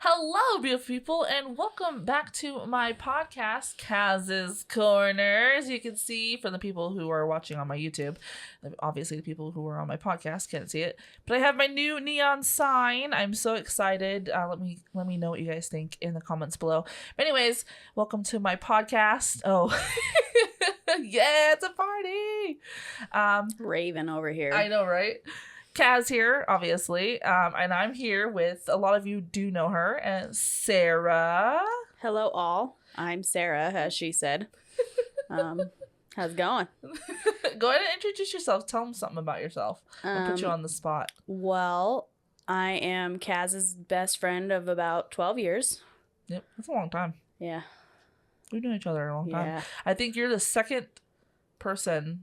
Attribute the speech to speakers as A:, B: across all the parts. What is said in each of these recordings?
A: Hello, beautiful people, and welcome back to my podcast, Kaz'S Korner. As you can see from the people who are watching on my YouTube, obviously the people who are on my podcast can't see it, but I have my new neon sign. I'm so excited. Let me know what you guys think in the comments below. But anyways, welcome to my podcast. Oh, yeah, it's a party.
B: Raven over here.
A: I know, right? Kaz here, obviously, and I'm here with, a lot of you do know her, and Sarah.
B: Hello, all. I'm Sarah, as she said. How's it going?
A: Go ahead and introduce yourself. Tell them something about yourself. I'll put you on the spot.
B: Well, I am Kaz's best friend of about 12 years.
A: Yep, that's a long time.
B: Yeah.
A: We've known each other a long time.
B: Yeah.
A: I think you're the second person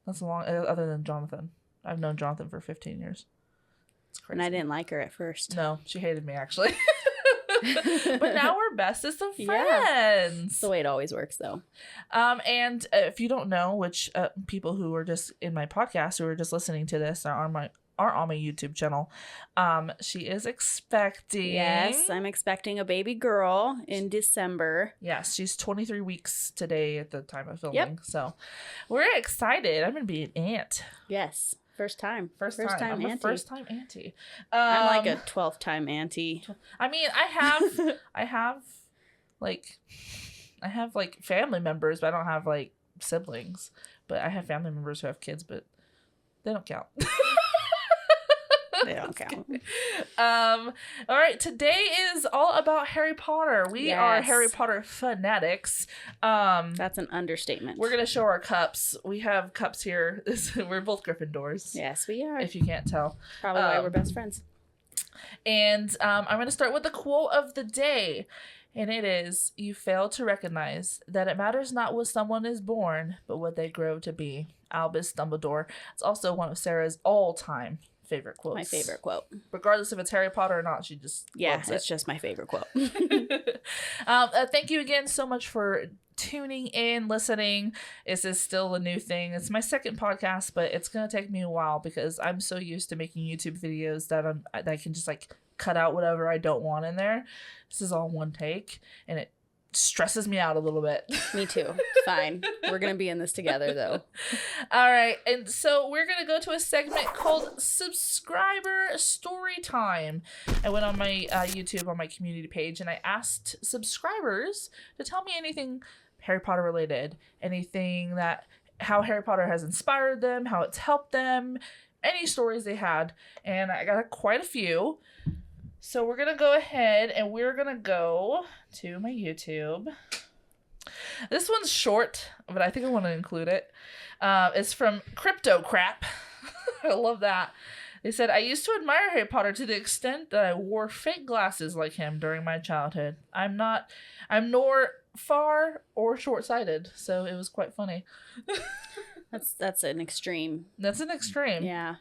A: that's long, other than Jonathan. I've known Jonathan for 15 years. It's crazy.
B: And I didn't like her at first.
A: No, she hated me, actually. But now we're bestest of friends.
B: Yeah. That's the way it always works, though.
A: And if you don't know, which people who are just in my podcast, who are just listening to this, are on my YouTube channel, she is expecting.
B: Yes, I'm expecting a baby girl in December.
A: Yes, she's 23 weeks today at the time of filming.
B: Yep.
A: So we're excited. I'm gonna be an aunt.
B: Yes. First time.
A: First time
B: auntie.
A: I'm a first time auntie.
B: I'm like a 12th time auntie.
A: I mean, I have like family members, but I don't have like siblings. But I have family members who have kids, but they don't count.
B: They don't count.
A: All right, today is all about Harry Potter. We are
B: Yes.
A: Harry Potter fanatics.
B: That's an understatement.
A: We're gonna show our cups. We have cups here. We're both Gryffindors.
B: Yes, we are.
A: If you can't tell.
B: Probably why we're best friends.
A: And I'm gonna start with the quote of the day. And it is, "You fail to recognize that it matters not what someone is born, but what they grow to be." Albus Dumbledore. It's also one of Sarah's all-time favorite quotes.
B: My favorite quote.
A: Regardless if it's Harry Potter or not, she just loves it.
B: It's just my favorite quote.
A: Thank you again so much for tuning in, listening. This is still a new thing. It's my second podcast, but it's gonna take me a while because I'm so used to making YouTube videos that I can just like cut out whatever I don't want in there. This is all one take, and it stresses me out a little bit.
B: Me too. Fine. We're going to be in this together, though.
A: All right. And so we're going to go to a segment called Subscriber Story Time. I went on my YouTube, on my community page, and I asked subscribers to tell me anything Harry Potter related, anything that, how Harry Potter has inspired them, how it's helped them, any stories they had. And I got quite a few. So we're going to go ahead and we're going to go to my YouTube. This one's short, but I think I want to include it. It's from Crypto Crap. I love that. They said, "I used to admire Harry Potter to the extent that I wore fake glasses like him during my childhood. I'm nor far or short-sighted, so it was quite funny."
B: That's an extreme.
A: That's an extreme.
B: Yeah.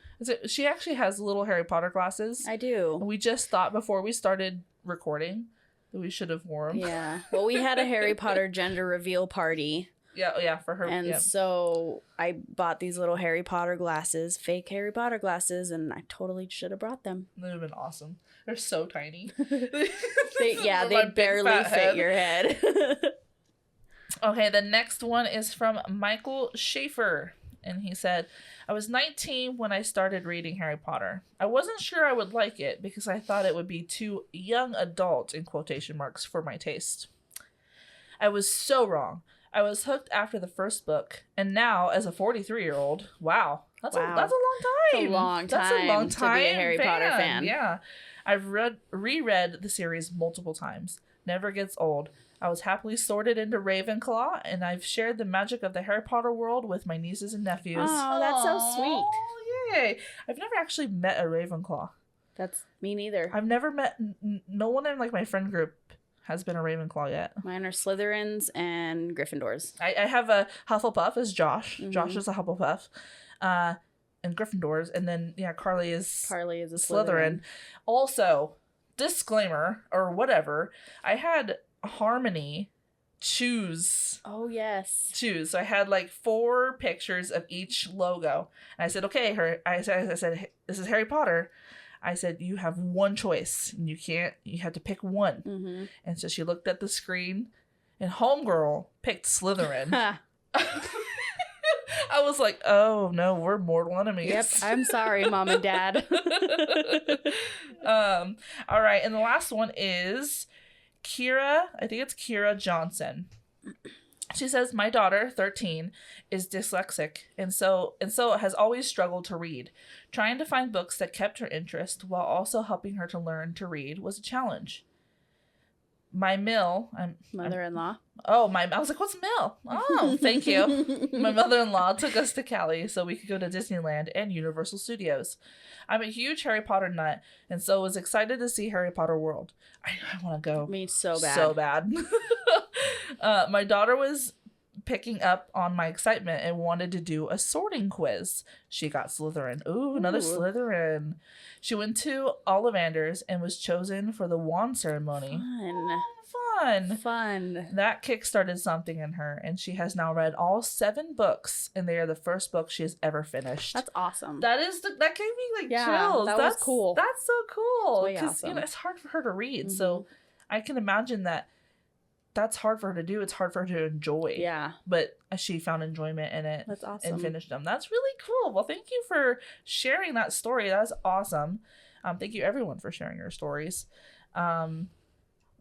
A: She actually has little Harry Potter glasses.
B: I do.
A: We just thought before we started recording that we should have worn them.
B: Yeah. Well, we had a Harry Potter gender reveal party.
A: Yeah, for her.
B: And so I bought these little Harry Potter glasses, fake Harry Potter glasses, and I totally should have brought them.
A: They would have been awesome. They're so tiny.
B: They barely fit your head.
A: Okay, the next one is from Michael Schaefer. And he said, "I was 19 when I started reading Harry Potter. I wasn't sure I would like it because I thought it would be too young adult, in quotation marks, for my taste. I was so wrong. I was hooked after the first book. And now, as a 43-year-old, wow. That's a long time.
B: That's a long time to be a Harry Potter fan.
A: Yeah. I've reread the series multiple times. Never gets old. I was happily sorted into Ravenclaw, and I've shared the magic of the Harry Potter world with my nieces and nephews."
B: Oh, that's so sweet.
A: Yay. I've never actually met a Ravenclaw.
B: That's me neither.
A: I've never met, no one in like my friend group has been a Ravenclaw yet.
B: Mine are Slytherins and Gryffindors.
A: I have a Hufflepuff as Josh.
B: Mm-hmm.
A: Josh is a Hufflepuff. And Gryffindors. And then, Carly is
B: a
A: Slytherin. Also, disclaimer, or whatever, I had Harmony choose.
B: Oh, yes.
A: So I had like 4 pictures of each logo. And I said, okay, I said, this is Harry Potter. I said, you have one choice. And you had to pick one.
B: Mm-hmm.
A: And so she looked at the screen and homegirl picked Slytherin. I was like, oh no, we're mortal enemies.
B: Yep, I'm sorry, Mom and Dad.
A: All right, and the last one is Kira. I think it's Kira Johnson. She says, my daughter, 13, is dyslexic and so has always struggled to read. Trying to find books that kept her interest while also helping her to learn to read was a challenge. My
B: mother-in-law.
A: I was like, what's Mill? Oh, thank you. My mother-in-law took us to Cali so we could go to Disneyland and Universal Studios. I'm a huge Harry Potter nut, and so was excited to see Harry Potter World. I want to go.
B: Me so bad.
A: So bad. My daughter was picking up on my excitement and wanted to do a sorting quiz. She got Slytherin. Ooh, another Slytherin. She went to Ollivander's and was chosen for the wand ceremony. Fun. That kickstarted something in her, and she has now read all 7 books, and they are the first books she has ever finished.
B: That's awesome.
A: That gave me chills.
B: That's cool.
A: That's so cool.
B: Because
A: awesome. It's hard for her to read,
B: Mm-hmm.
A: so I can imagine that's hard for her to do. It's hard for her to enjoy.
B: Yeah.
A: But she found enjoyment in it.
B: That's awesome.
A: And finished them. That's really cool. Well, thank you for sharing that story. That's awesome. Thank you everyone for sharing your stories.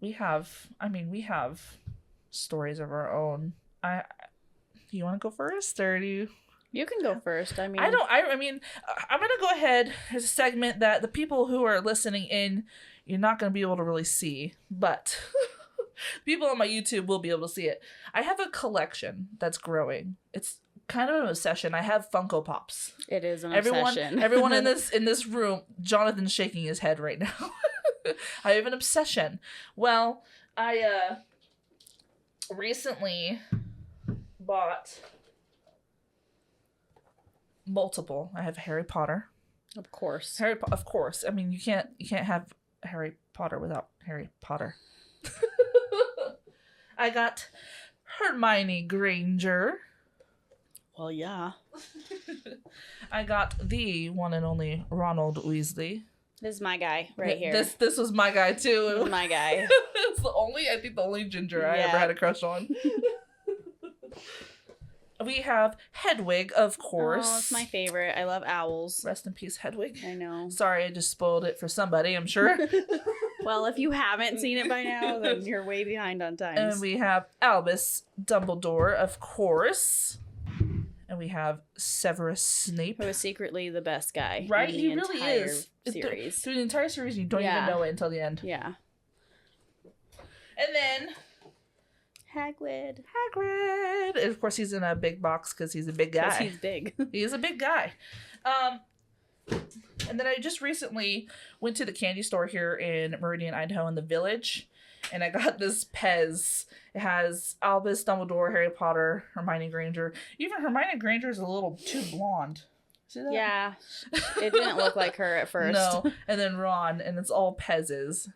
A: We have stories of our own. Do you want to go first, or do you?
B: You can go first. I'm
A: gonna go ahead. There's a segment that the people who are listening in, you're not gonna be able to really see, but people on my YouTube will be able to see it. I have a collection that's growing. It's kind of an obsession. I have Funko Pops.
B: It is an obsession.
A: Everyone in this room, Jonathan's shaking his head right now. I have an obsession. Well, I recently bought multiple. I have Harry Potter.
B: Of course.
A: Of course. I mean, you can't have Harry Potter without Harry Potter. I got Hermione Granger.
B: Well, yeah.
A: I got the one and only Ronald Weasley.
B: This is my guy right here.
A: This was my guy too.
B: This is my guy.
A: It's the only ginger I ever had a crush on. We have Hedwig, of course.
B: Oh, it's my favorite. I love owls.
A: Rest in peace, Hedwig.
B: I know.
A: Sorry, I just spoiled it for somebody, I'm sure.
B: Well, if you haven't seen it by now, then you're way behind on times.
A: And we have Albus Dumbledore, of course. And we have Severus Snape.
B: Who is secretly the best guy.
A: Right? He really is.
B: Series.
A: Through the entire series, you don't even know it until the end.
B: Yeah.
A: And then Hagrid. And of course, he's in a big box because he's a big guy.
B: Because he's big.
A: He's a big guy. And then I just recently went to the candy store here in Meridian, Idaho, in the Village, and I got this Pez. It has Albus Dumbledore, Harry Potter, Hermione Granger. Even Hermione Granger is a little too blonde. See that?
B: Yeah. It didn't look like her at first.
A: No. And then Ron, and it's all Pez's.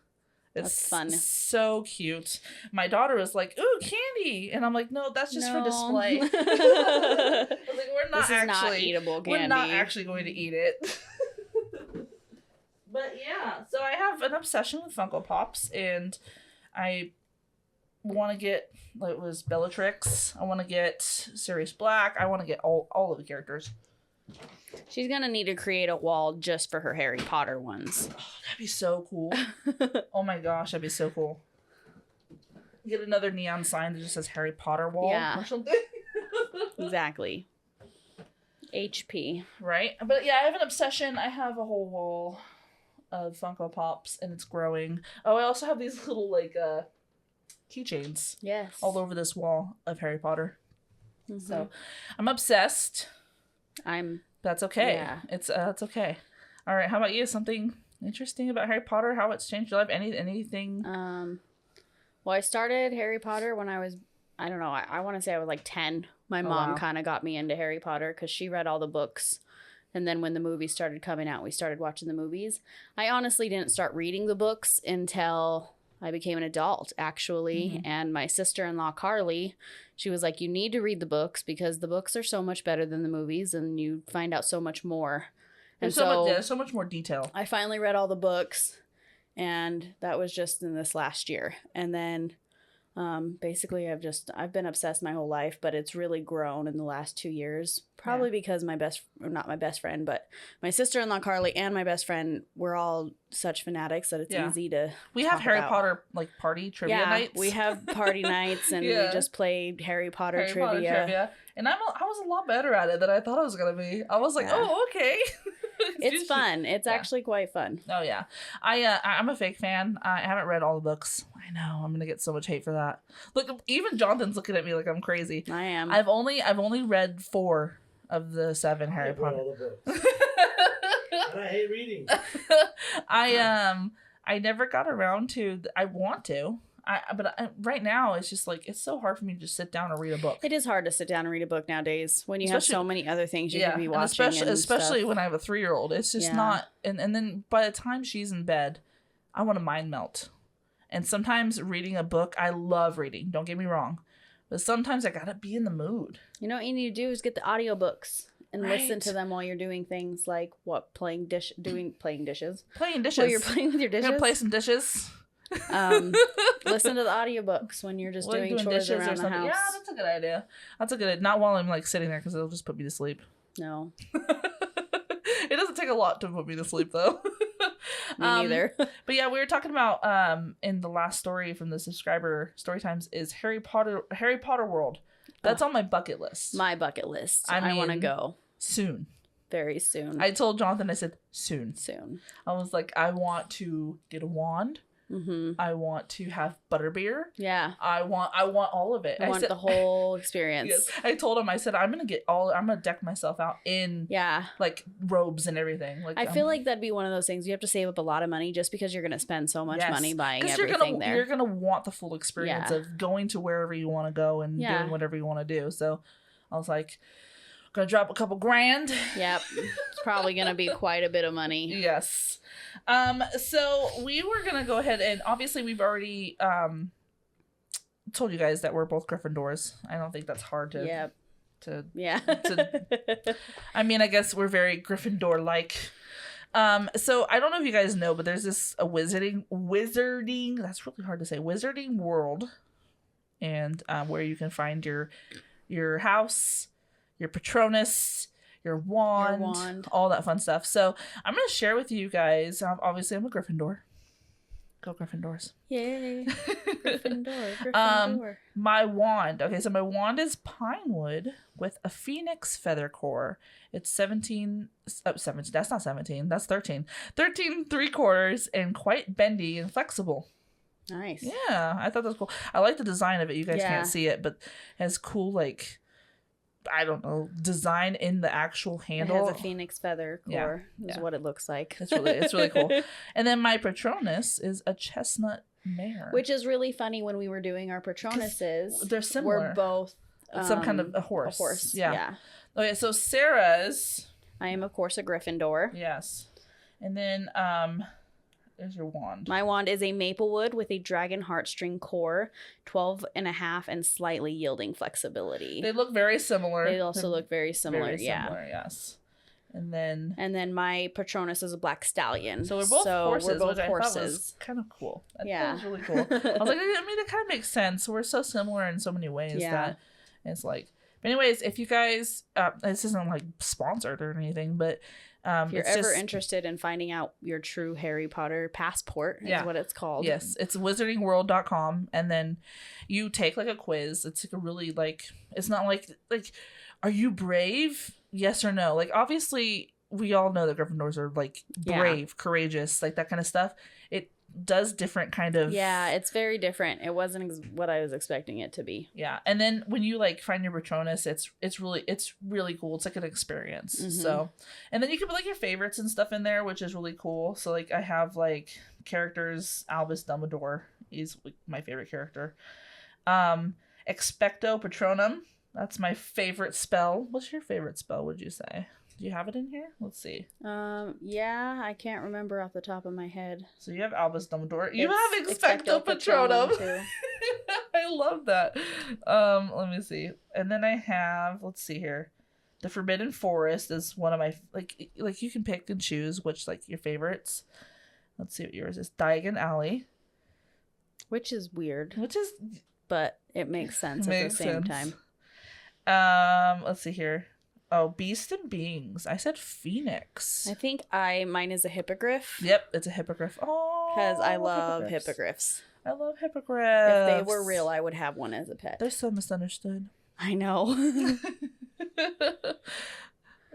B: That's fun.
A: So cute. My daughter was like, "Ooh, candy," and I'm like, "No, that's just for display." I was like,
B: This is not eatable candy.
A: We're not actually going to eat it. But yeah, so I have an obsession with Funko Pops, and I want to get, like, it was Bellatrix. I want to get Sirius Black. I want to get all of the characters.
B: She's gonna need to create a wall just for her Harry Potter ones.
A: Oh, that'd be so cool. Oh my gosh, that'd be so cool. Get another neon sign that just says Harry Potter wall or something.
B: Exactly. HP.
A: Right? But yeah, I have an obsession. I have a whole wall of Funko Pops, and it's growing. Oh, I also have these little, like, keychains.
B: Yes.
A: All over this wall of Harry Potter.
B: Mm-hmm.
A: So, I'm obsessed. That's okay.
B: Yeah.
A: It's okay. All right. How about you? Something interesting about Harry Potter? How it's changed your life? Anything?
B: Well, I started Harry Potter when I was, I don't know, I want to say I was like 10. My mom kind of got me into Harry Potter because she read all the books. And then when the movies started coming out, we started watching the movies. I honestly didn't start reading the books until I became an adult, actually. Mm-hmm. And my sister-in-law, Carly, she was like, you need to read the books because the books are so much better than the movies and you find out so much more.
A: There's so much more detail.
B: I finally read all the books, and that was just in this last year. And then basically I've been obsessed my whole life, but it's really grown in the last 2 years. Probably because not my best friend, but my sister-in-law Carly and my best friend, we're all such fanatics that it's easy to
A: We have Harry Potter like party trivia nights.
B: We have party nights, and we just played Harry Potter trivia.
A: And I was a lot better at it than I thought I was gonna be. I was like, oh, okay.
B: It's fun. It's actually quite fun.
A: Oh yeah, I'm a fake fan. I haven't read all the books. I know I'm gonna get so much hate for that. Look, even Jonathan's looking at me like I'm crazy.
B: I am.
A: I've only read 4 of the 7 Harry Potter.
C: All the books. And I hate reading.
A: I never got around to. I want to. But right now it's just like it's so hard for me to just sit down and read a book.
B: It is hard to sit down and read a book nowadays when you have so many other things you could be watching.
A: Especially when I have a 3-year-old, it's just not. And then by the time she's in bed, I want to mind melt. And sometimes reading a book, I love reading. Don't get me wrong, but sometimes I gotta be in the mood.
B: You know what you need to do is get the audiobooks and listen to them while you're doing things like playing dishes.
A: Playing dishes.
B: While you're playing with your dishes.
A: I'm gonna play some dishes.
B: Listen to the audiobooks when you're just doing chores
A: dishes
B: around the house.
A: Yeah, that's a good idea. Not while I'm like sitting there because it'll just put me to sleep.
B: No.
A: It doesn't take a lot to put me to sleep though.
B: Me neither.
A: But yeah, we were talking about in the last story from the subscriber story times is Harry Potter World. That's on my bucket list.
B: My bucket list. I want to go
A: soon.
B: Very soon.
A: I told Jonathan, I said soon.
B: Soon.
A: I was like, I want to get a wand.
B: Mm-hmm.
A: I want to have butterbeer.
B: Yeah.
A: I want all of it.
B: I want the whole experience.
A: Yes. I told him, I said, I'm gonna deck myself out in like robes and everything. Like
B: I feel like that'd be one of those things you have to save up a lot of money just because you're gonna spend so much money buying everything there.
A: You're gonna want the full experience of going to wherever you want to go and doing whatever you want to do. So I was like, gonna drop a couple grand.
B: Yep. It's probably gonna be quite a bit of money.
A: Yes. So we were gonna go ahead and obviously we've already told you guys that we're both Gryffindors. I don't think that's hard to I mean, I guess we're very Gryffindor like. So I don't know if you guys know, but there's a wizarding that's really hard to say, wizarding world, and where you can find your house, your Patronus, your wand, all that fun stuff. So I'm going to share with you guys. Obviously, I'm a Gryffindor. Go Gryffindors.
B: Yay. Gryffindor.
A: My wand. Okay, so my wand is pine wood with a phoenix feather core. It's 17. That's not 17. That's 13. 13 3/4 and quite bendy and flexible.
B: Nice.
A: Yeah, I thought that was cool. I like the design of it. You guys can't see it, but it has cool, like, I don't know, design in the actual handle.
B: It has a phoenix feather core. Is what it looks like.
A: It's really cool. And then my Patronus is a chestnut mare,
B: which is really funny. When we were doing our Patronuses,
A: they're similar.
B: We're both
A: some kind of a horse.
B: A horse.
A: Yeah. Okay, so Sarah's.
B: I am of course a Gryffindor.
A: Yes. And then there's your wand.
B: My wand is a maple wood with a dragon heartstring core, 12.5 and slightly yielding flexibility.
A: They look very similar.
B: They also look very similar.
A: Very similar, yes. And then
B: my Patronus is a black stallion.
A: So we're both horses, which I thought was kind of cool. I thought it was really cool. I was like, I mean, it kind of makes sense. We're so similar in so many ways that it's like. But anyways, if you guys, this isn't like sponsored or anything, but
B: if you're ever interested in finding out your true Harry Potter passport is what it's called.
A: Yes, it's wizardingworld.com, and then you take like a quiz. It's like a really like, it's not like are you brave? Yes or no? Like obviously we all know that Gryffindors are like brave, courageous, like that kind of stuff. It does different kind of
B: it's very different. It wasn't what I was expecting it to be.
A: And then when you like find your Patronus, it's really cool. It's like an experience. So, and then you can put like your favorites and stuff in there, which is really cool. So like I have like characters. Albus Dumbledore is like my favorite character. Expecto Patronum, that's my favorite spell. What's your favorite spell, would you say? Do you have it in here? Let's see.
B: I can't remember off the top of my head.
A: So you have Albus Dumbledore. You have Expecto Patronum. Too. I love that. Let me see. And then I have, let's see here. The Forbidden Forest is one of my like you can pick and choose which like your favorites. Let's see what yours is. Diagon Alley,
B: which is weird,
A: which
B: but it makes sense at the same time.
A: Let's see here. Oh, Beast and Beings. I said Phoenix.
B: I think mine is a hippogriff.
A: Yep, it's a hippogriff. Oh,
B: because I love hippogriffs.
A: I love hippogriffs.
B: If they were real, I would have one as a pet.
A: They're so misunderstood.
B: I know.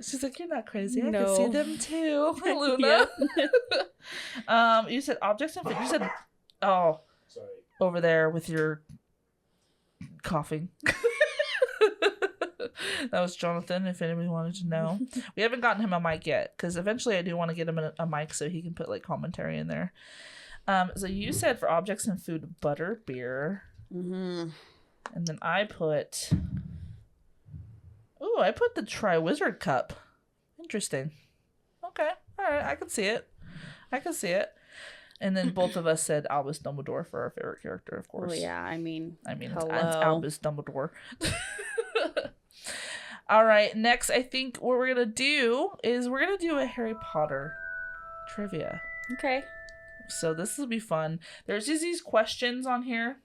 A: She's like, you're not crazy. I can see them too, Luna. You said objects and you said, oh,
C: sorry,
A: over there with your coughing. That was Jonathan, if anybody wanted to know. We haven't gotten him a mic yet, because eventually I do want to get him a mic so he can put like commentary in there. So you said for objects and food, butter beer. Mm-hmm. And then I put... Ooh, I put the Triwizard Cup. Interesting. Okay. All right. I can see it. And then both of us said Albus Dumbledore for our favorite character, of course.
B: Oh, yeah. I mean,
A: it's Albus Dumbledore. All right. Next, I think what we're going to do is we're going to do a Harry Potter trivia.
B: Okay.
A: So this will be fun. There's just these questions on here.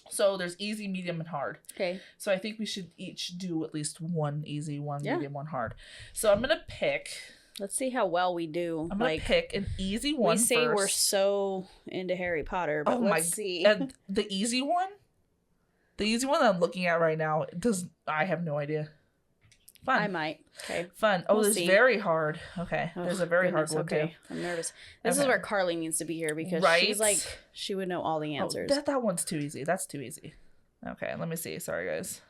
A: So there's easy, medium, and hard. Okay. So I think we should each do at least one easy, one medium, one hard. So I'm going to pick...
B: Let's see how well we do.
A: I'm going to pick an easy one
B: first. We say
A: we
B: we're so into Harry Potter, but let's see.
A: And the easy one? The easy one that I'm looking at right now, I have no idea. Fun.
B: I might. Okay.
A: Fun. Oh, this is very hard. Okay. There's a very hard one, too.
B: I'm nervous. This is where Carly needs to be here because she's like, she would know all the answers.
A: Oh, that one's too easy. That's too easy. Okay, let me see. Sorry, guys.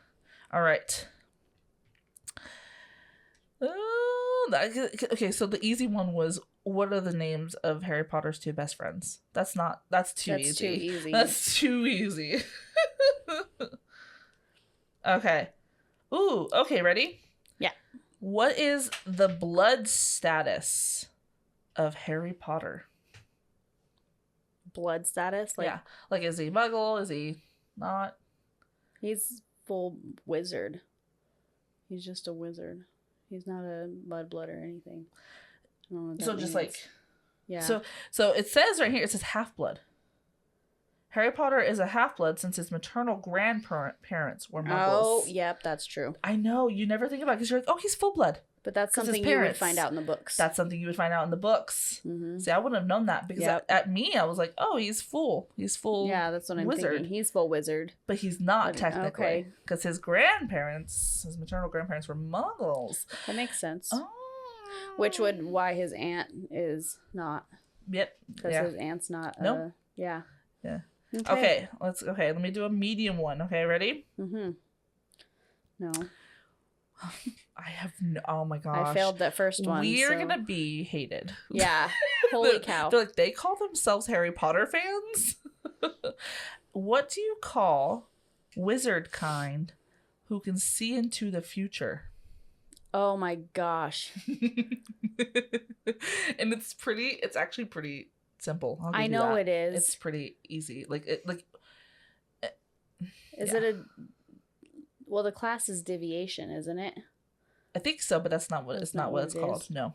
A: All right. Okay, so the easy one was, what are the names of Harry Potter's two best friends? That's too easy. That's too easy. Okay. Ooh, okay, ready?
B: Yeah.
A: What is the blood status of Harry Potter?
B: Blood status?
A: Yeah. Like, is he Muggle? Is he not?
B: He's full wizard. He's just a wizard. He's not a mudblood or anything. I don't know what that means.
A: Like... Yeah. So it says right here, it says half-blood. Harry Potter is a half-blood since his maternal grandparents were Muggles.
B: Oh, yep, that's true.
A: I know. You never think about it because you're like, oh, he's full-blood.
B: But that's something you would find out in the books.
A: That's something you would find out in the books. Mm-hmm. See, I wouldn't have known that because at me, I was like, oh, he's full. He's full
B: Yeah, that's what I'm thinking. He's full wizard.
A: But he's not technically. Because his maternal grandparents were Muggles.
B: That makes sense.
A: Oh.
B: Why his aunt is not.
A: Yep.
B: Because his aunt's not.
A: Nope.
B: Yeah.
A: Yeah. Okay, let me do a medium one. Okay, ready?
B: Mm-hmm. No.
A: I have oh my gosh.
B: I failed that first one.
A: We're gonna be hated.
B: Yeah. Holy cow.
A: They're like, they call themselves Harry Potter fans? What do you call wizard kind who can see into the future?
B: Oh my gosh.
A: And it's actually pretty simple.
B: I know it is.
A: It's pretty easy.
B: Well, the class is deviation, isn't it?
A: I think so, but that's not what it's called. No.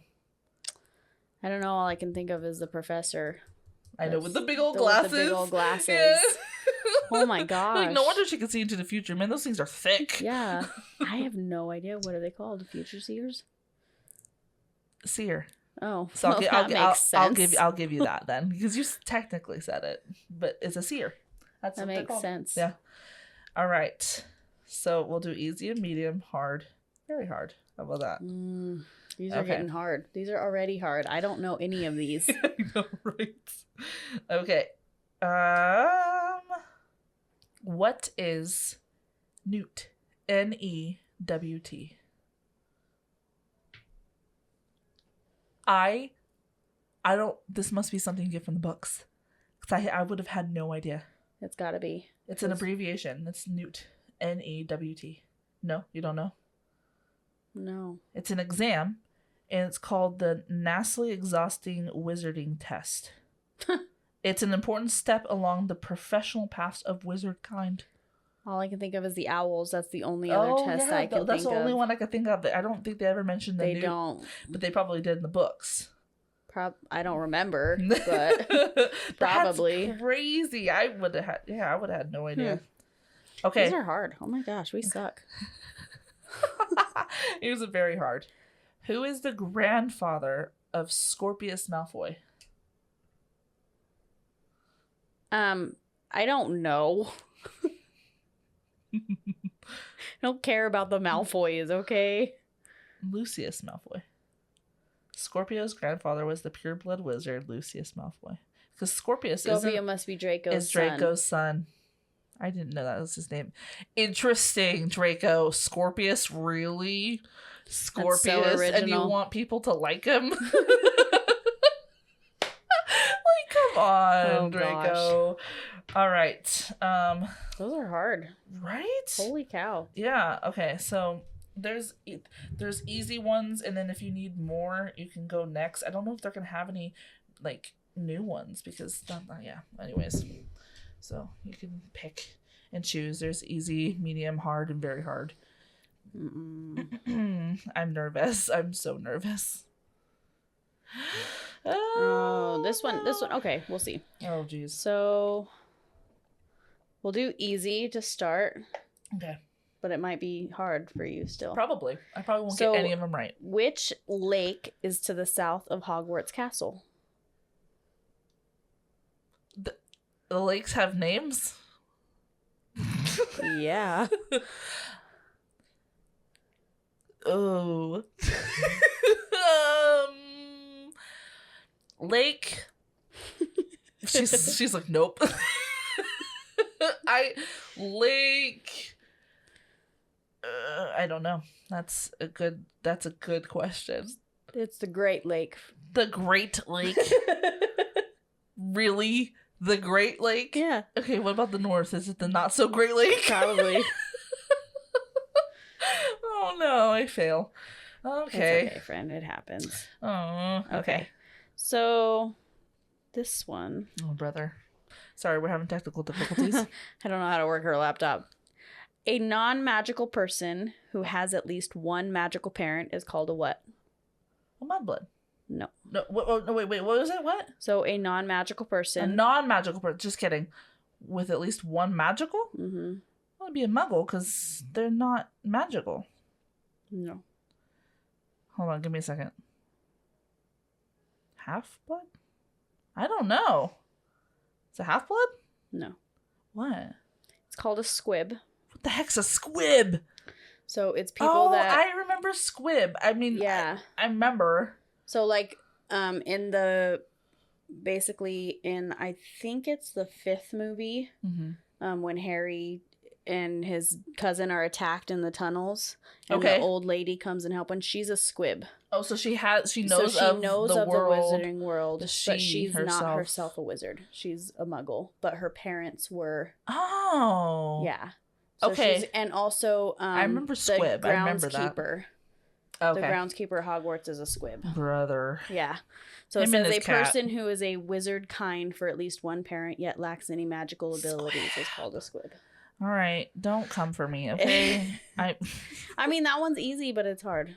B: I don't know. All I can think of is the professor.
A: I know, with the big old glasses.
B: With the big old glasses.
A: Yeah.
B: Oh my gosh.
A: Like, no wonder she can see into the future. Man, those things are thick.
B: Yeah. I have no idea. What are they called? Future seers?
A: Seer.
B: Oh,
A: so
B: well, that makes sense.
A: I'll give you that then, because you technically said it, but it's a seer.
B: That makes sense.
A: Yeah. All right. So we'll do easy and medium, hard, very hard. How about that?
B: These are getting hard. These are already hard. I don't know any of these.
A: I know, right? Okay. What is Newt? N-E-W-T. I don't. This must be something you get from the books, because I would have had no idea.
B: It's got to be.
A: It's an abbreviation. It's Newt. N-E-W-T. No, you don't know?
B: No.
A: It's an exam, and it's called the Nastily Exhausting Wizarding Test. It's an important step along the professional paths of wizard kind.
B: All I can think of is the owls. That's the only other test I can think of.
A: That's the only one I could think of. I don't think they ever mentioned the
B: They don't.
A: But they probably did in the books.
B: I don't remember, but probably.
A: That's crazy. I would have had no idea. Okay.
B: These are hard. Oh my gosh, we suck.
A: It was very hard. Who is the grandfather of Scorpius Malfoy?
B: I don't know. I don't care about the Malfoys, okay?
A: Lucius Malfoy. Scorpio's grandfather was the pureblood wizard Lucius Malfoy. Because Scorpio
B: must be Draco's
A: son. I didn't know that was his name. Interesting, Draco. Scorpius, really? Scorpius,
B: so
A: and you want people to like him? Like, come on, Draco. Gosh. All right.
B: Those are hard.
A: Right?
B: Holy cow.
A: Yeah. Okay. So there's easy ones, and then if you need more, you can go next. I don't know if they're gonna have any like new ones because yeah. Anyways, so you can pick and choose. There's easy, medium, hard, and very hard. I'm nervous. I'm so nervous.
B: Oh, this one. Okay, we'll see.
A: Oh, geez.
B: So we'll do easy to start.
A: Okay.
B: But it might be hard for you still.
A: Probably. I probably won't get any of them right.
B: Which lake is to the south of Hogwarts Castle?
A: The lakes have names?
B: Yeah.
A: Oh. Lake. She's like, nope. I don't know. That's a good question.
B: It's the Great Lake.
A: The Great Lake? Really? The Great Lake?
B: Yeah.
A: Okay, what about the north? Is it the not so Great Lake?
B: Probably.
A: Oh no, I fail. Okay.
B: It's okay, friend. It happens.
A: Oh, okay.
B: So, this one.
A: Oh, brother. Sorry, we're having technical difficulties.
B: I don't know how to work her laptop. A non-magical person who has at least one magical parent is called a what?
A: A mudblood.
B: No.
A: No, wait. What was it? What?
B: So a non-magical person.
A: A non-magical person. Just kidding. With at least one magical?
B: Mm-hmm.
A: Well, it'd be a muggle because they're not magical.
B: No.
A: Hold on, give me a second. Half-blood? I don't know. It's a half-blood?
B: No.
A: What?
B: It's called a squib.
A: What the heck's a squib?
B: So it's people that...
A: I remember squib. I mean, yeah. I remember...
B: So, like, basically in, I think it's the 5th movie, when Harry and his cousin are attacked in the tunnels, and the old lady comes and helps, and she's a squib.
A: Oh, so she knows of the
B: wizarding world, but she's
A: herself.
B: not herself a wizard. She's a muggle, but her parents were.
A: Oh.
B: Yeah. So and also,
A: I remember squib. I remember that.
B: Okay. The groundskeeper at Hogwarts is a squib.
A: Brother.
B: Yeah. So it says a person who is a wizard kind for at least one parent yet lacks any magical abilities is called a squib.
A: All right. Don't come for me, okay?
B: I mean, that one's easy, but it's hard.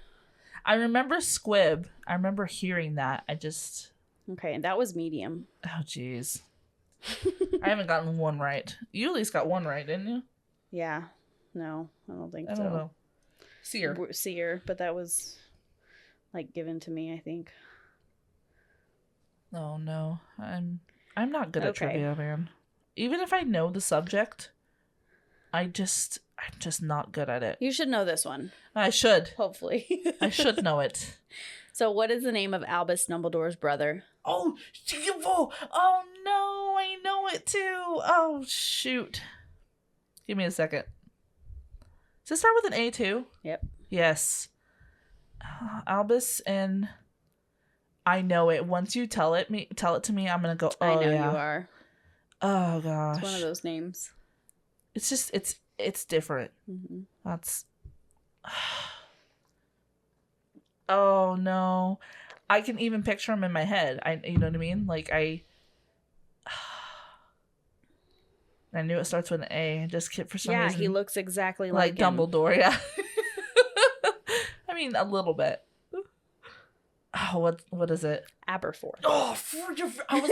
A: I remember squib. I remember hearing that.
B: Okay, and that was medium.
A: Oh, jeez. I haven't gotten one right. You at least got one right, didn't you?
B: Yeah. No, I don't think so.
A: I don't know. Seer,
B: but that was like given to me, I think.
A: Oh no, I'm not good at trivia, man. Even if I know the subject, I'm just not good at it.
B: You should know this one.
A: I should.
B: Hopefully.
A: I should know it.
B: So, what is the name of Albus Dumbledore's brother?
A: Oh no, I know it too. Oh shoot. Give me a second. Does it start with an A too?
B: Yep.
A: Yes. Albus, and I know it. Once you tell it to me, I'm gonna go. Oh,
B: I know
A: yeah.
B: You are.
A: Oh gosh.
B: It's one of those names.
A: It's just it's different.
B: Mm-hmm.
A: That's. Oh no, I can even picture him in my head. You know what I mean? Like I knew it starts with an A. Just for some
B: Yeah,
A: reason.
B: he looks exactly
A: like
B: him.
A: Dumbledore. Yeah. I mean, a little bit. Oh, what is it?
B: Aberforth.
A: Oh, I was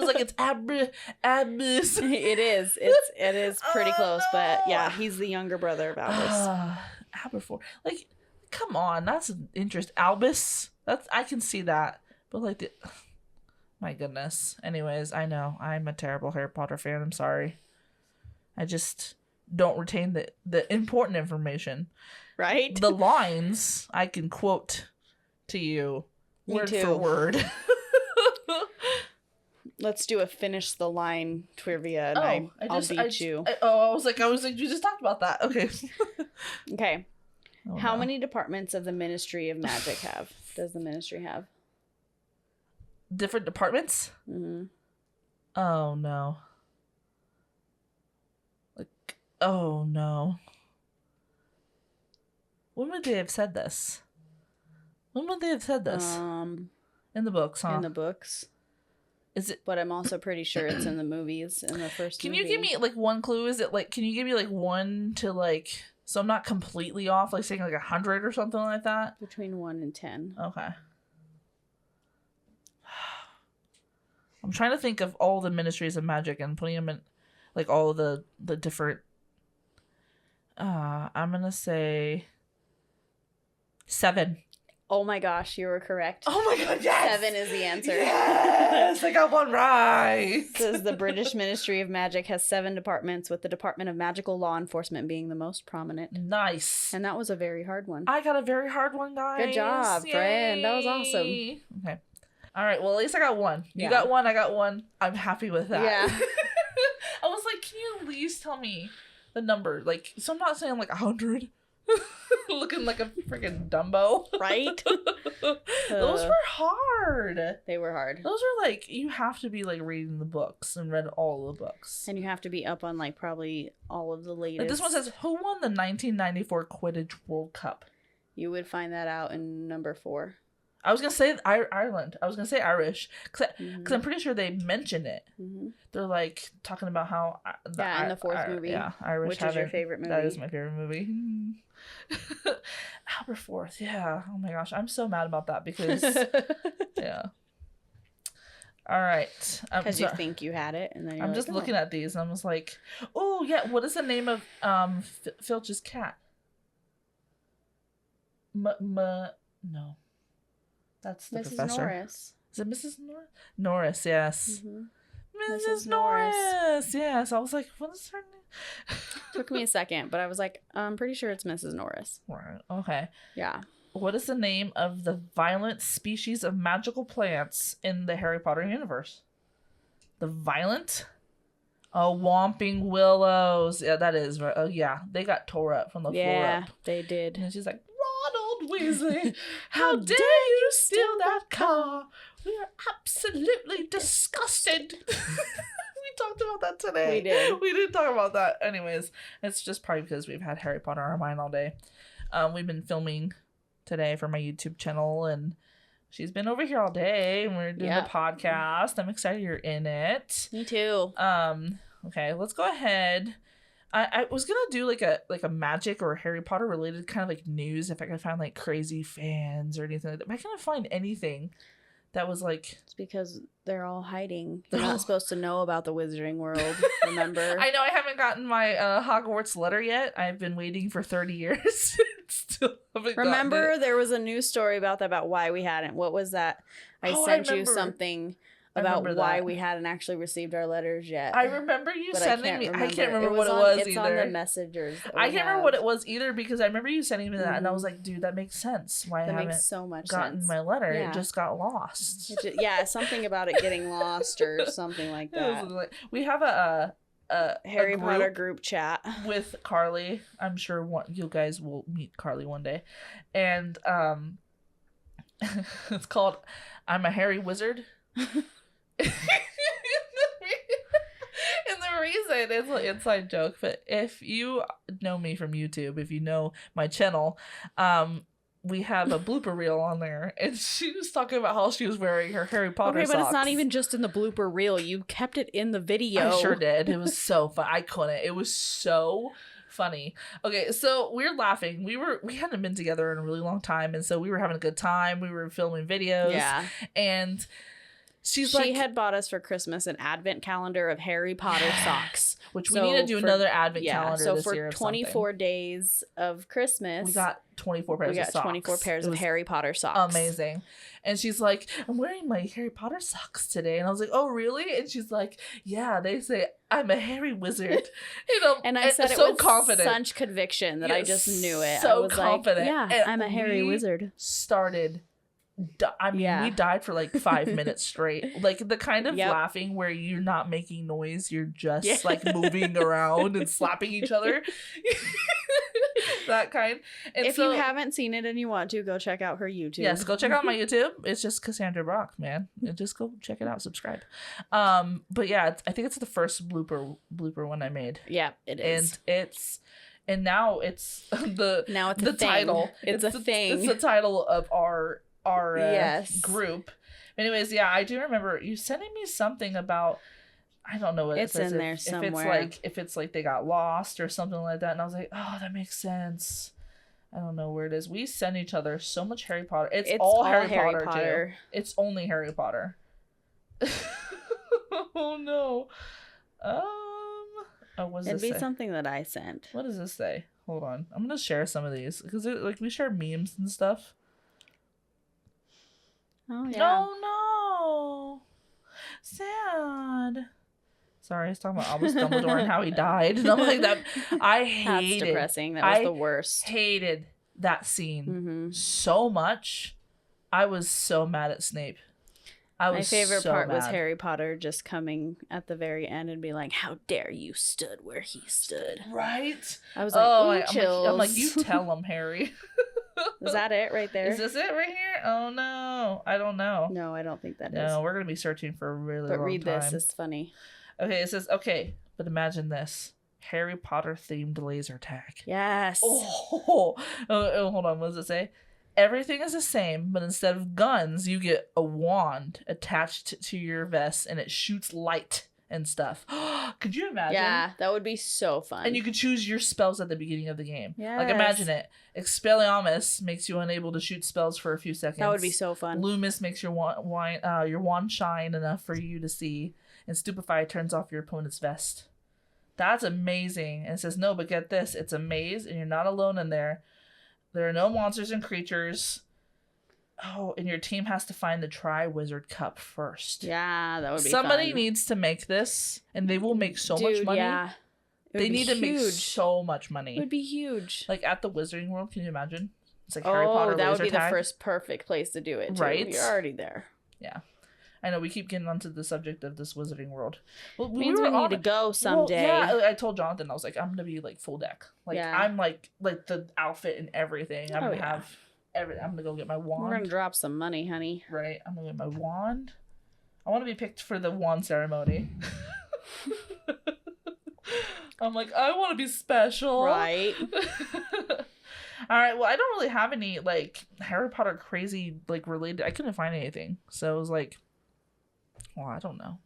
A: like, it's Albus.
B: It is. It is pretty close,
A: no.
B: but yeah, he's the younger brother of Albus.
A: Aberforth. Like, come on, that's an interest. Albus. I can see that, but like, my goodness. Anyways, I know I'm a terrible Harry Potter fan. I'm sorry. I just don't retain the important information.
B: Right.
A: The lines I can quote to you word for word.
B: Let's do a finish the line trivia, and I'll beat you.
A: I was like, you just talked about that. Okay.
B: Okay.
A: Oh,
B: How many departments of the Ministry of Magic does the Ministry have?
A: Different departments?
B: Mm-hmm.
A: Oh no. Like, oh no. When would they have said this? In the books, huh?
B: In the books.
A: Is it?
B: But I'm also pretty sure it's in the movies. In the first.
A: Can
B: movie.
A: you give me like one clue? Is it like? Can you give me like one to like? So I'm not completely off, like saying like 100 or something like that.
B: Between 1 and 10.
A: Okay. I'm trying to think of all the ministries of magic and putting them in, like all of the different. I'm gonna say 7.
B: Oh my gosh, you were correct.
A: Oh my god, yes!
B: 7 is the answer.
A: Yes, I got one right.
B: Says the British Ministry of Magic has 7 departments, with the Department of Magical Law Enforcement being the most prominent.
A: Nice.
B: And that was a very hard one.
A: I got a very hard one, guys.
B: Good job, friend. That was awesome.
A: Okay. All right. Well, at least I got one. You got one. I got one. I'm happy with that.
B: Yeah.
A: I was like, can you at least tell me the number? Like, so I'm not saying like 100. Looking like a freaking Dumbo.
B: Right?
A: Those were hard.
B: They were hard.
A: Those are like, you have to be like reading the books and read all the books.
B: And you have to be up on like probably all of the latest.
A: Like this one says, who won the 1994 Quidditch World Cup?
B: You would find that out in number 4.
A: I was going to say Ireland. I was going to say Irish. Because I'm pretty sure they mention it.
B: Mm-hmm.
A: They're like talking about how...
B: in the 4th movie.
A: Yeah, Irish.
B: Which is your favorite movie?
A: That is my favorite movie. Aberforth, yeah. Oh my gosh, I'm so mad about that because... yeah. All right.
B: Because you think you had it, and then
A: I'm just looking at these, and I was like, oh, yeah, what is the name of Filch's cat? No. That's the
B: Mrs.
A: professor.
B: Norris.
A: Is it Mrs. Norris? Norris, yes.
B: Mm-hmm.
A: Mrs. Norris. Yes. I was like, what is her name?
B: Took me a second, but I was like, I'm pretty sure it's Mrs. Norris.
A: Right. Okay.
B: Yeah.
A: What is the name of the violent species of magical plants in the Harry Potter universe? The violent? Oh, Whomping Willows. Yeah, that is right. Oh, yeah. They got tore up from the floor up.
B: They did.
A: And she's like, Ronald Weasley, how dare you steal that car? We are absolutely disgusted. We talked about that today.
B: We did.
A: We did talk about that. Anyways, it's just probably because we've had Harry Potter on our mind all day. We've been filming today for my YouTube channel, and she's been over here all day, and we're doing the podcast. I'm excited you're in it.
B: Me too.
A: Okay, let's go ahead. I was gonna do like a magic or Harry Potter related kind of like news if I could find like crazy fans or anything like that. But I couldn't find anything that was like...
B: It's because they're all hiding. They're not supposed to know about the Wizarding World, remember?
A: I know I haven't gotten my Hogwarts letter yet. I've been waiting for 30 years. Still haven't
B: Remember,
A: gotten it.
B: there was a news story about that, about why we hadn't. What was that? I sent you something about why we hadn't actually received our letters yet.
A: I remember you sending me. I can't remember what it was either.
B: It's on the messengers.
A: I can't remember what it was either because I remember you sending me that, and I was like, "Dude, that makes sense. Why I haven't
B: so much
A: gotten
B: sense.
A: my letter?
B: Yeah.
A: It just got lost."
B: Something about it getting lost or something like that.
A: We have a
B: Harry Potter group chat
A: with Carly. I'm sure you guys will meet Carly one day, and it's called "I'm a Harry Wizard." And the reason it's an inside joke, but if you know me from YouTube, if you know my channel, we have a blooper reel on there, and she was talking about how she was wearing her Harry Potter
B: Okay, but
A: socks.
B: it's not even just in the blooper reel. You kept it in the video.
A: I sure did. It was so fun. I couldn't. It was so funny. Okay, so we're laughing. We hadn't been together in a really long time, and so we were having a good time. We were filming videos.
B: Yeah.
A: And she
B: had bought us for Christmas an advent calendar of Harry Potter socks.
A: Which we need to do another advent calendar
B: so
A: this year.
B: So for 24 days of Christmas,
A: we got 24 pairs of socks.
B: 24 pairs of Harry Potter socks.
A: Amazing. And she's like, I'm wearing my Harry Potter socks today. And I was like, oh, really? And she's like, yeah, they say I'm a Harry wizard. You know,
B: and I said it
A: so
B: with
A: confident.
B: Such conviction that I just knew it.
A: So
B: I was
A: confident.
B: Like, yeah,
A: and
B: I'm a Harry wizard.
A: Started. We died for like 5 minutes straight. Like the kind of laughing where you're not making noise, you're just like moving around and slapping each other. That kind. And
B: if you haven't seen it and you want to, go check out her YouTube.
A: Yes, go check out my YouTube. It's just Cassandra Brock, man. Just go check it out. Subscribe. But yeah, I think it's the first blooper one I made.
B: Yeah, it is.
A: And now it's the title.
B: It's a thing.
A: It's the title of our group. Anyways, yeah, I do remember you sending me something about, I don't know what
B: it's in there somewhere.
A: If it's like they got lost or something like that, and I was like, oh, that makes sense. I don't know where it is. We send each other so much Harry Potter. It's all Harry Potter too. It's only Harry Potter. Oh no.
B: It'd be something that I sent.
A: What does this say? Hold on, I'm gonna share some of these because like we share memes and stuff.
B: Oh yeah.
A: No. Sad. Sorry, I was talking about Albus Dumbledore and how he died. And I'm like that.
B: That's depressing. That was the worst.
A: Hated that scene so much. I was so mad at Snape. My favorite part was
B: Harry Potter just coming at the very end and being like, "How dare you stood where he stood?"
A: Right.
B: I was like, chills.
A: I'm like, you tell him, Harry.
B: Is that it right there?
A: Is this it right here? Oh no, I don't know.
B: No, I don't think that is.
A: No, we're gonna be searching for a really long time.
B: But read this, it's funny.
A: Okay, it says, but imagine this. Harry Potter themed laser tag.
B: Yes.
A: Oh, hold on, what does it say? Everything is the same, but instead of guns, you get a wand attached to your vest and it shoots light and stuff. Could you imagine?
B: Yeah, that would be so fun.
A: And you could choose your spells at the beginning of the game.
B: Yeah.
A: Like imagine it. Expelliarmus makes you unable to shoot spells for a few seconds.
B: That would be so fun.
A: Loomis makes your wand shine enough for you to see. And Stupefy turns off your opponent's vest. That's amazing. And it says, no, but get this. It's a maze and you're not alone in there. There are no monsters and creatures. Oh, and your team has to find the Tri-Wizard Cup first.
B: Yeah, that would be
A: Somebody
B: fun.
A: needs to make this, and they will make so much money.
B: Yeah.
A: They need to make so much money.
B: It would be huge.
A: Like at the Wizarding World, can you imagine? It's like Harry Potter
B: that would be
A: tag.
B: the first perfect place to do it, too.
A: Right?
B: You're already there.
A: Yeah. I know we keep getting onto the subject of this Wizarding World. Well,
B: we need to go someday.
A: Well, yeah, I told Jonathan, I was like, I'm gonna be like full deck. Like I'm like the outfit and everything. I'm gonna have everything. I'm gonna go get my wand.
B: We're gonna drop some money, honey.
A: Right. I'm gonna get my wand. I want to be picked for the wand ceremony. I'm like, I want to be special.
B: Right.
A: All right. Well, I don't really have any like Harry Potter crazy like related. I couldn't find anything, so I was like, well, I don't know.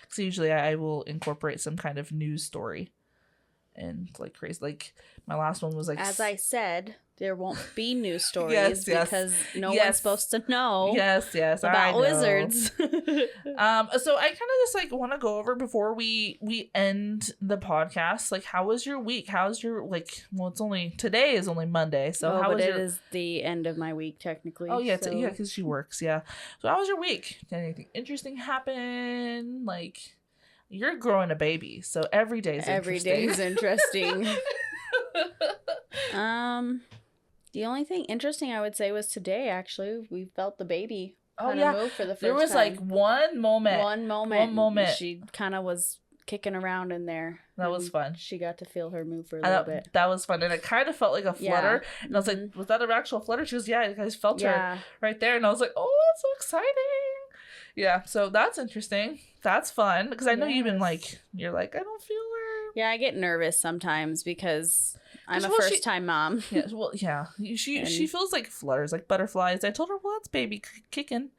A: Because usually I will incorporate some kind of news story and like crazy. Like my last one was like,
B: as I said, there won't be news stories because no one's supposed to know.
A: Yes,
B: about wizards.
A: So I kind of just like want to go over before we end the podcast. Like, how was your week? How's your well? Today is only Monday, so how was
B: it is the end of my week technically.
A: Oh yeah, yeah, because she works. Yeah. So how was your week? Did anything interesting happen? Like, you're growing a baby, so every day is
B: interesting. The only thing interesting I would say was today. Actually, we felt the baby move for the first time.
A: There was like one moment.
B: She kind of was kicking around in there.
A: That was fun.
B: She got to feel her move for a little bit.
A: That was fun, and it kind of felt like a flutter. And I was like, "Was that an actual flutter?" She goes, "Yeah, I guys felt her right there." And I was like, "Oh, that's so exciting!" Yeah, so that's interesting. That's fun because I know you've been like, you're like, I don't feel her.
B: Yeah, I get nervous sometimes because I'm a first-time mom.
A: Yeah, well, yeah. She feels like flutters, like butterflies. I told her, well, it's baby kicking,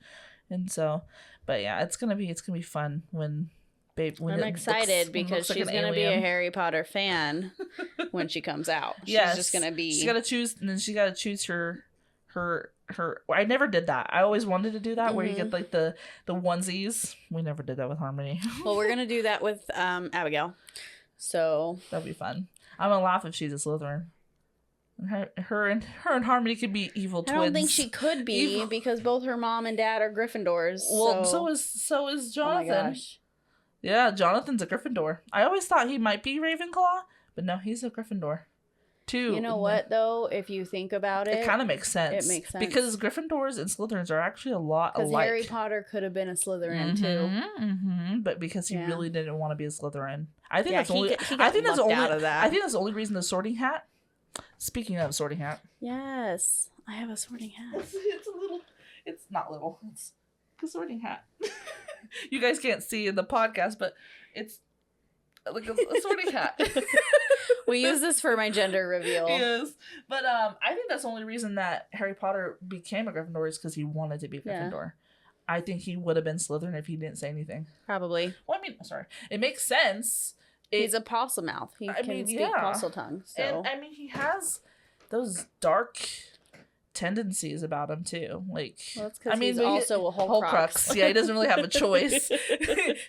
A: and so, but yeah, it's gonna be fun when I'm
B: excited because she's gonna be a Harry Potter fan when she comes out. She's just gonna be. She's gotta choose,
A: and then she gotta choose her. I never did that. I always wanted to do that, where you get like the onesies. We never did that with Harmony.
B: Well, we're gonna do that with Abigail. So
A: that'd be fun. I'm gonna laugh if she's a Slytherin. Her and Harmony could be evil twins.
B: I don't think she could be because both her mom and dad are Gryffindors.
A: Well, so is Jonathan. Oh my gosh. Yeah, Jonathan's a Gryffindor. I always thought he might be Ravenclaw, but no, he's a Gryffindor. Too.
B: You know what, though? If you think about it...
A: It kind of makes sense.
B: It makes sense.
A: Because Gryffindors and Slytherins are actually a lot alike.
B: Because Harry Potter could have been a Slytherin, too.
A: But because he really didn't want to be a Slytherin. I think that's only...
B: I think that's
A: the only reason the Sorting Hat... Speaking of Sorting Hat...
B: Yes. I have a Sorting Hat.
A: It's a little... It's not little. It's a Sorting Hat. You guys can't see in the podcast, but it's like a Sorting Hat.
B: We use this for my gender reveal.
A: Yes. But I think that's the only reason that Harry Potter became a Gryffindor is because he wanted to be a Gryffindor. Yeah. I think he would have been Slytherin if he didn't say anything.
B: Probably.
A: Well, I mean, sorry. It makes sense.
B: He's a possum mouth. He can speak possum tongue. So.
A: And, I mean, he has those dark tendencies about him too. Like,
B: well, that's because he's also a Horcrux.
A: Yeah, he doesn't really have a choice.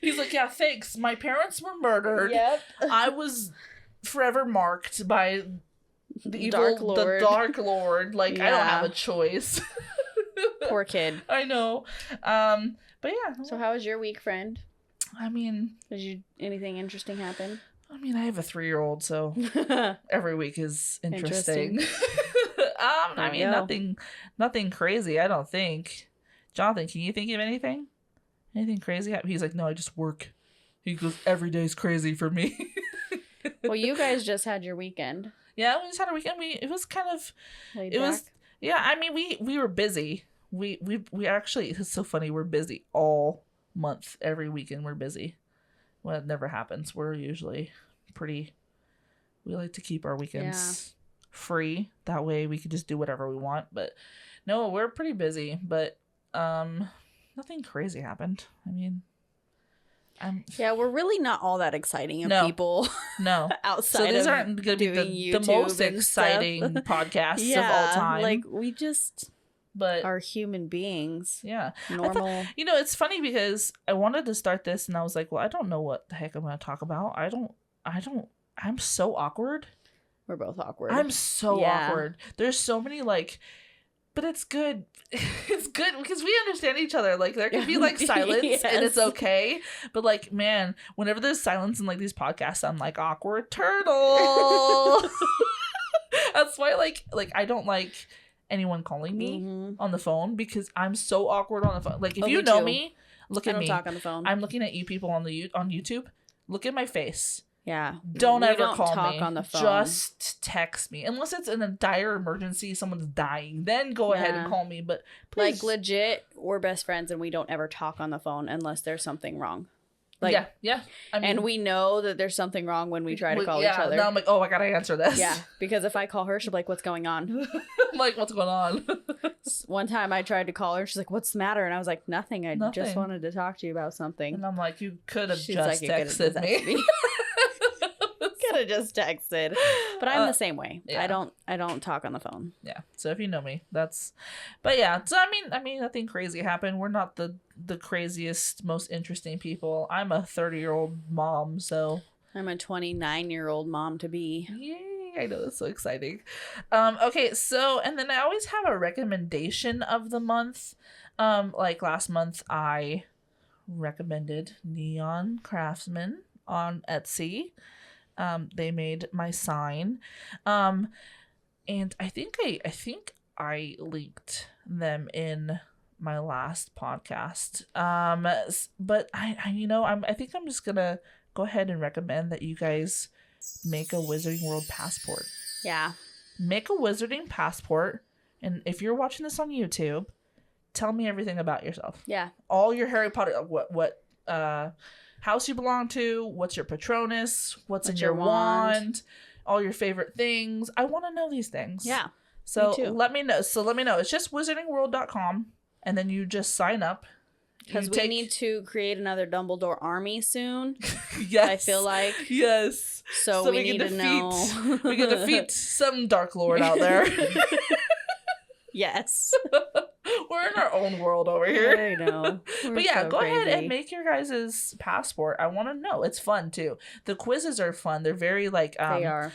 A: He's like, yeah, thanks. My parents were murdered.
B: Yep.
A: I was forever marked by the Dark Lord. Like, I don't have a choice.
B: Poor kid.
A: I know. But yeah.
B: So how was your week, friend?
A: I mean,
B: did anything interesting happen?
A: I mean, I have a 3-year-old, so every week is interesting. I mean, nothing crazy, I don't think. Jonathan, can you think of anything? Anything crazy? He's like, no, I just work. He goes, every day's crazy for me.
B: Well, you guys just had your weekend.
A: Yeah, we just had a weekend. It was kind of,
B: laid back.
A: Yeah, I mean, we were busy. We actually, it's so funny. We're busy all month. Every weekend we're busy. Well, it never happens. We're usually we like to keep our weekends free. That way we can just do whatever we want. But no, we're pretty busy. But nothing crazy happened. I mean,
B: we're really not all that exciting of people.
A: No.
B: Outside
A: so these
B: of
A: aren't going to be the most exciting podcasts of all time.
B: Like we just are human beings.
A: Yeah.
B: Normal.
A: It's funny because I wanted to start this and I was like, well, I don't know what the heck I'm going to talk about. I'm so awkward.
B: We're both awkward.
A: I'm so awkward. There's so many but it's good. It's good because we understand each other. Like there can be silence and it's okay. But man, whenever there's silence in these podcasts, I'm like awkward turtle. That's why I don't like anyone calling me on the phone because I'm so awkward on the phone. Like if you know me, look at me.
B: I don't talk on the phone.
A: I'm looking at you people on YouTube. Look at my face.
B: Yeah.
A: Don't ever call
B: talk
A: me.
B: On the phone.
A: Just text me. Unless it's in a dire emergency, someone's dying, then go ahead and call me. But please.
B: Legit, we're best friends and we don't ever talk on the phone unless there's something wrong.
A: Yeah. I mean,
B: and we know that there's something wrong when we try to call each other.
A: Now I'm like, oh, I gotta answer this.
B: Yeah, because if I call her, she'll be like, what's going on?
A: I'm like, what's going on?
B: One time I tried to call her. She's like, what's the matter? And I was like, nothing. I just wanted to talk to you about something.
A: And I'm like, you could have just texted me.
B: Could have just texted. But I'm the same way. Yeah. I don't talk on the phone.
A: Yeah. So if you know me, but yeah. So I mean nothing crazy happened. We're not the craziest, most interesting people. I'm a 30-year-old mom, so
B: I'm a 29-year-old mom to be.
A: Yay, I know, that's so exciting. Okay, so and then I always have a recommendation of the month. Like last month I recommended Neon Craftsman on Etsy. They made my sign. And I think I linked them in my last podcast. But I think I'm just gonna go ahead and recommend that you guys make a Wizarding World passport.
B: Yeah.
A: Make a Wizarding passport, and if you're watching this on YouTube, tell me everything about yourself.
B: Yeah.
A: All your Harry Potter, what house you belong to, what's your Patronus, what's in your wand, all your favorite things. I want to know these things.
B: Yeah.
A: So
B: me too.
A: let me know. It's just wizardingworld.com, and then you just sign up.
B: Because we need to create another Dumbledore army soon.
A: Yes.
B: I feel like.
A: Yes.
B: So we need to know.
A: We can defeat some Dark Lord out there.
B: Yes.
A: We're in our own world over here.
B: I know.
A: But yeah, go ahead and make your guys' passport. I want to know. It's fun too. The quizzes are fun. They're very like
B: they are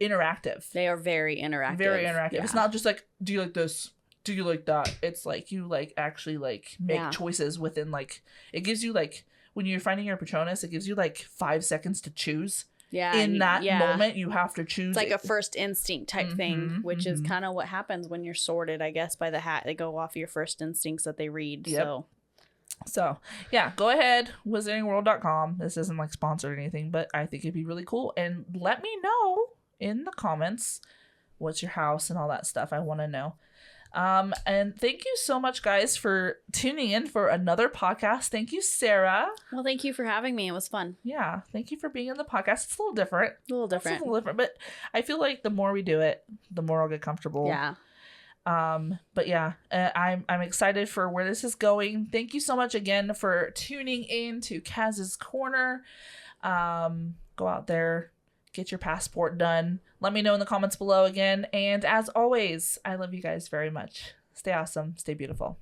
A: interactive.
B: They are very interactive.
A: Very interactive.
B: Yeah.
A: It's not just like, do you like this? Do you like that? It's like you like actually like make choices within like, it gives you like, when you're finding your Patronus, it gives you like 5 seconds to choose.
B: Yeah.
A: In that moment, you have to choose.
B: It's like a first instinct type thing, which is kind of what happens when you're sorted, I guess, by the hat. They go off your first instincts that they read. Yep.
A: So, yeah, go ahead, wizardingworld.com. This isn't like sponsored or anything, but I think it'd be really cool. And let me know in the comments what's your house and all that stuff. I want to know. And thank you so much, guys, for tuning in for another podcast. Thank you, Sarah.
B: Well, thank you for having me. It was fun.
A: Yeah, thank you for being on the podcast. It's a little different.
B: A little different,
A: but I feel like the more we do it, the more I'll get comfortable.
B: Yeah.
A: But yeah, I'm excited for where this is going. Thank you so much again for tuning in to Kaz'S Korner. Go out there, get your passport done. Let me know in the comments below again. And as always, I love you guys very much. Stay awesome. Stay beautiful.